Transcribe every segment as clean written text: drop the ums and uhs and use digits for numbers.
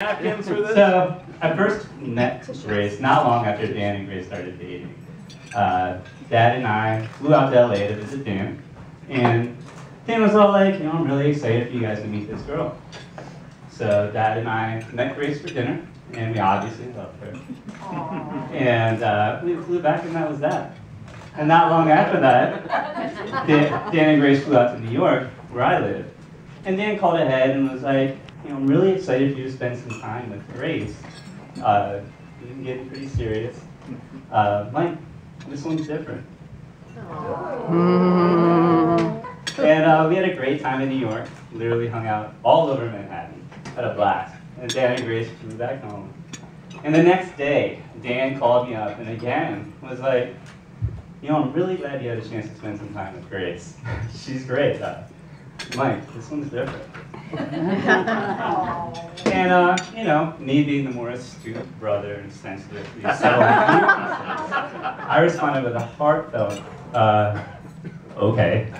Napkins for this? So I first met Grace not long after Dan and Grace started dating. Dad and I flew out to LA to visit Dan, and Dan was all like, I'm really excited for you guys to meet this girl. So Dad and I met Grace for dinner, and we obviously loved her. And we flew back, and that was that. And not long after that, Dan and Grace flew out to New York, where I live. And Dan called ahead and was like, I'm really excited for you to spend some time with Grace. We've been getting pretty serious. Mike, this one's different. And we had a great time in New York. Literally hung out all over Manhattan. Had a blast. And Dan and Grace flew back home. And the next day, Dan called me up and again was like, I'm really glad you had a chance to spend some time with Grace. She's great. Mike, this one's different. And, me being the more astute brother and sensitive to these subtle nuances, I responded with a heartfelt, okay.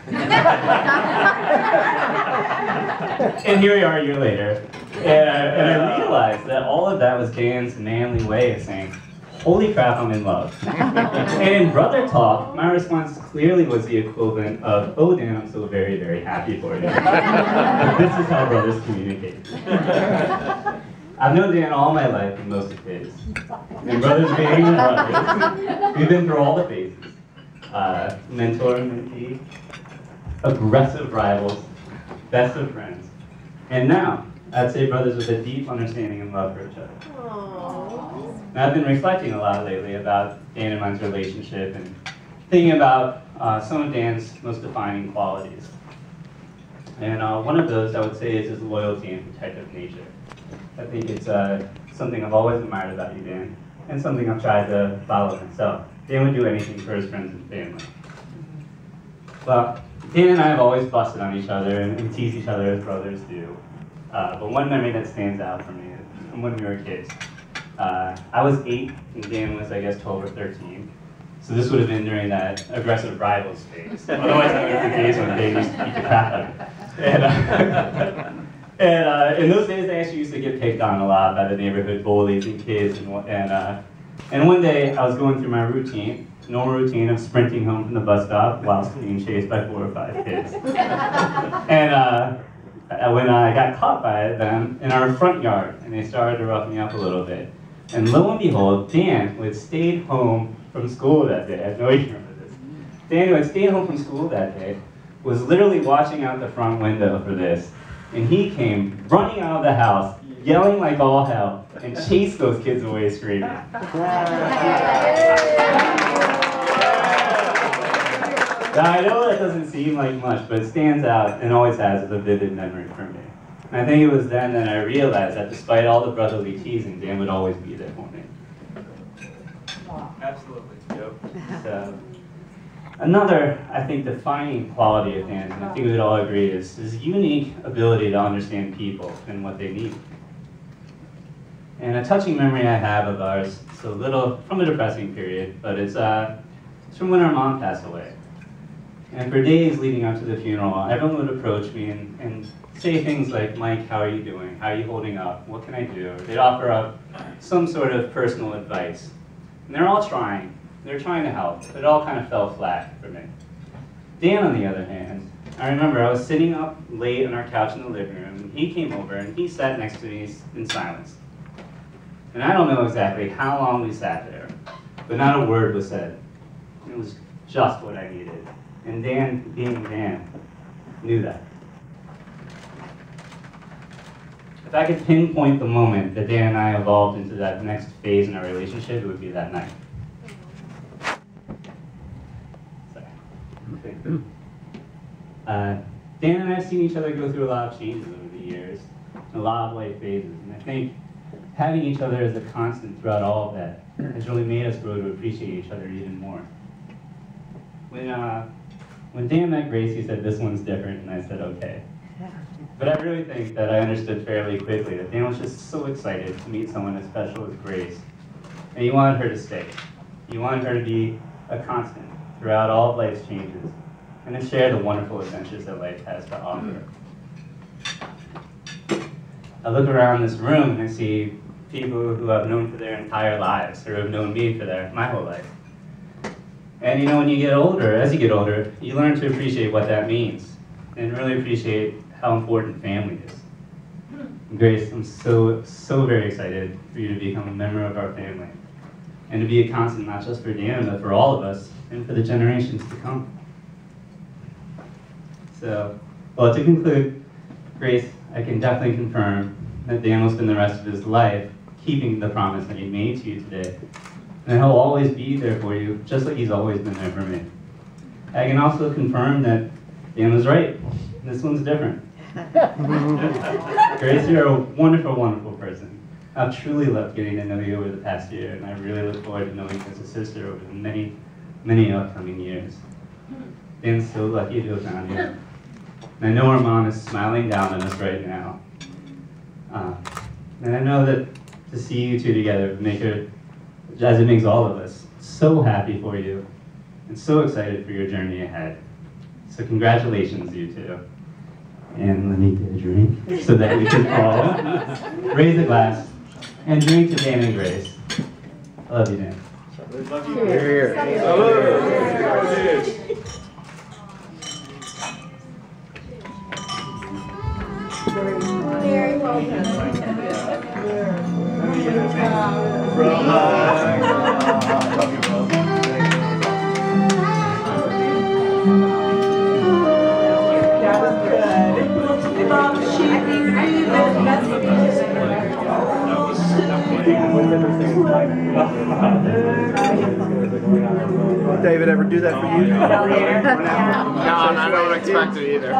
And here we are a year later, and I realized that all of that was Dan's manly way of saying, holy crap, I'm in love. And in brother talk, my response clearly was the equivalent of, oh Dan, I'm so very, very happy for you. This is how brothers communicate. I've known Dan all my life and most of his. And brothers being brothers, we've been through all the phases. Mentor and mentee, aggressive rivals, best of friends. And now, I'd say brothers with a deep understanding and love for each other. And I've been reflecting a lot lately about Dan and mine's relationship and thinking about some of Dan's most defining qualities. And one of those I would say is his loyalty and protective nature. I think it's something I've always admired about you, Dan, and something I've tried to follow myself. Dan would do anything for his friends and family. Well, Dan and I have always busted on each other and teased each other as brothers do. But one memory that stands out for me is from when we were kids. I was 8 and Dan was, I guess, 12 or 13. So this would have been during that aggressive rivals phase. Otherwise, that was the days when they used to beat the crap out of me. And in those days, they actually used to get picked on a lot by the neighborhood bullies and kids. And one day, I was going through my normal routine of sprinting home from the bus stop whilst being chased by 4 or 5 kids. And when I got caught by them in our front yard, and they started to rough me up a little bit. And lo and behold, Dan, who had stayed home from school that day, I know you remember this. Dan, who had stayed home from school that day, was literally watching out the front window for this. And he came running out of the house, yelling like all hell, and chased those kids away screaming. Now, I know that doesn't seem like much, but it stands out and always has as a vivid memory for me. And I think it was then that I realized that despite all the brotherly teasing, Dan would always be there for me. Absolutely, Joe. So, another, I think, defining quality of Dan, and I think we'd all agree, is his unique ability to understand people and what they need. And a touching memory I have of ours, it's a little from a depressing period, but it's from when our mom passed away. And for days leading up to the funeral, everyone would approach me and say things like, Mike, how are you doing? How are you holding up? What can I do? They'd offer up some sort of personal advice. And they're all trying. They're trying to help, but it all kind of fell flat for me. Dan, on the other hand, I remember I was sitting up late on our couch in the living room, and he came over and he sat next to me in silence. And I don't know exactly how long we sat there, but not a word was said. It was just what I needed. And Dan, being Dan, knew that. If I could pinpoint the moment that Dan and I evolved into that next phase in our relationship, it would be that night. Dan and I have seen each other go through a lot of changes over the years, a lot of life phases, and I think having each other as a constant throughout all of that has really made us grow to appreciate each other even more. When Dan met Grace, he said, this one's different, and I said, okay. But I really think that I understood fairly quickly that Dan was just so excited to meet someone as special as Grace, and he wanted her to stay. He wanted her to be a constant throughout all of life's changes, and to share the wonderful adventures that life has to offer. I look around this room and I see people who I've known for their entire lives, or have known me for my whole life. And you know, when you get older, as you get older, you learn to appreciate what that means, and really appreciate how important family is. Grace, I'm so very excited for you to become a member of our family, and to be a constant not just for Dan, but for all of us, and for the generations to come. So, well, to conclude, Grace, I can definitely confirm that Dan will spend the rest of his life keeping the promise that he made to you today. And he'll always be there for you, just like he's always been there for me. I can also confirm that Dan was right. This one's different. Grace, you're a wonderful, wonderful person. I've truly loved getting to know you over the past year, and I really look forward to knowing you as a sister over the many, many upcoming years. Dan's so lucky to have found you. And I know our mom is smiling down on us right now. And I know that to see you two together make her, as it makes all of us, so happy for you and so excited for your journey ahead. So congratulations, you two. And let me get a drink so that we can all raise a glass and drink to Dan and Grace. I love you, Dan. I love you. Here. Very well done. David ever do that for you? No, I don't expect it either.